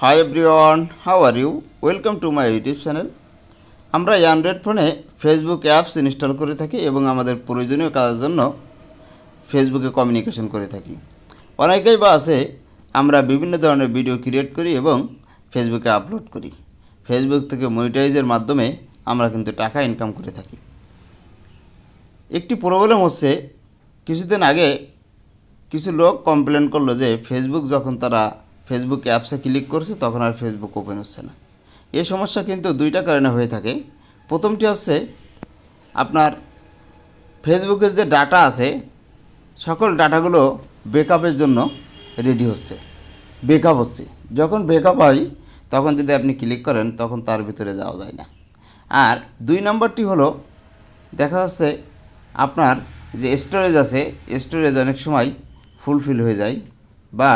Hi everyone, how are you? Welcome to my YouTube channel. আমরা Android ফোনে Facebook apps install করে থাকি এবং আমাদের প্রয়োজনীয় কাজের জন্য ফেসবুকে কমিউনিকেশন করে থাকি। অনেকেই বা আছে আমরা বিভিন্ন ধরনের ভিডিও ক্রিয়েট করি এবং ফেসবুকে আপলোড করি। ফেসবুক থেকে মনিটাইজের মাধ্যমে আমরা কিন্তু টাকা ইনকাম করে থাকি। একটি প্রবলেম হচ্ছে, কিছুদিন আগে কিছু লোক কমপ্লেন করলো যে ফেসবুক যখন তারা ফেসবুক অ্যাপসে ক্লিক করছে তখন আর ফেসবুক ওপেন হচ্ছে না। এই সমস্যা কিন্তু দুইটা কারণে হয়ে থাকে। প্রথমটি হচ্ছে আপনার ফেসবুকের যে ডাটা আছে সকল ডাটাগুলো ব্যাকআপের জন্য রেডি হচ্ছে, ব্যাকআপ হচ্ছে। যখন ব্যাকআপ হয় তখন যদি আপনি ক্লিক করেন তখন তার ভিতরে যাওয়া যায় না। আর দুই নম্বরটি হলো, দেখা যাচ্ছে আপনার যে স্টোরেজ আছে, স্টোরেজ অনেক সময় ফুলফিল হয়ে যায় বা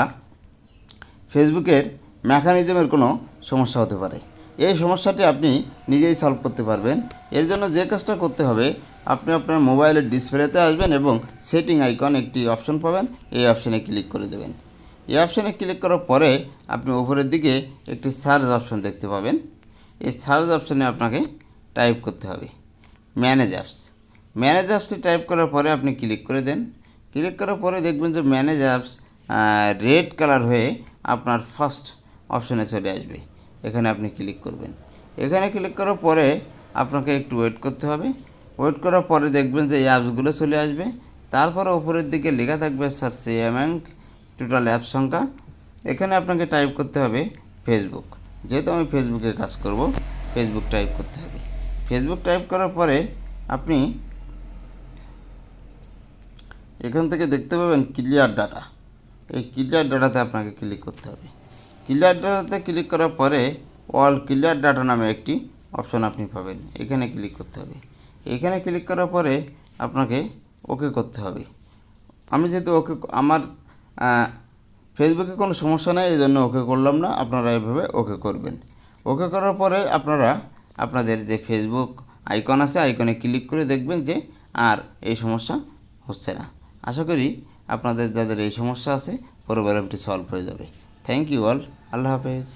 ফেসবুকের মেকানিজমের কোনো সমস্যা হতে পারে। এই সমস্যাটি আপনি নিজেই সলভ করতে পারবেন। এর জন্য যে কাজটা করতে হবে, আপনি আপনার মোবাইলের ডিসপ্লেতে আসবেন এবং সেটিং আইকন একটি অপশন পাবেন, এই অপশানে ক্লিক করে দেবেন। এই অপশানে ক্লিক করার পরে আপনি উপরের দিকে একটি সার্চ অপশন দেখতে পাবেন। এই সার্চ অপশানে আপনাকে টাইপ করতে হবে ম্যানেজ অ্যাপস। ম্যানেজ অ্যাপসটি টাইপ করার পরে আপনি ক্লিক করে দেন। ক্লিক করার পরে দেখবেন যে ম্যানেজ অ্যাপস রেড কালার হয়ে আপনার ফার্স্ট অপশানে চলে আসবে। এখানে আপনি ক্লিক করবেন। এখানে ক্লিক করার পরে আপনাকে একটু ওয়েট করতে হবে। ওয়েট করার পরে দেখবেন যে এই অ্যাপসগুলো চলে আসবে। তারপরে উপরের দিকে লেখা থাকবে সার্চ অ্যামাউন্ট টোটাল অ্যাপ সংখ্যা। এখানে আপনাকে টাইপ করতে হবে ফেসবুক। যেহেতু আমি ফেসবুকে কাজ করব, ফেসবুক টাইপ করতে হবে। ফেসবুক টাইপ করার পরে আপনি এখান থেকে দেখতে পাবেন ক্লিয়ার ডাটা। এই ক্লিয়ার ডাটাতে আপনাকে ক্লিক করতে হবে। ক্লিয়ার ডাটাতে ক্লিক করার পরে অল ক্লিয়ার ডাটা নামে একটি অপশন আপনি পাবেন, এখানে ক্লিক করতে হবে। এখানে ক্লিক করার পরে আপনাকে ওকে করতে হবে। আমি যেহেতু ওকে, আমার ফেসবুকে কোনো সমস্যা নেই এই জন্য ওকে করলাম না, আপনারা এইভাবে ওকে করবেন। ওকে করার পরে আপনারা আপনাদের যে ফেসবুক আইকন আছে, আইকনে ক্লিক করে দেখবেন যে আর এই সমস্যা হচ্ছে না। আশা করি আপনাদের যাদের এই সমস্যা আছে প্রবলেমটি সলভ হয়ে যাবে। Thank you all. আল্লাহ হাফেজ।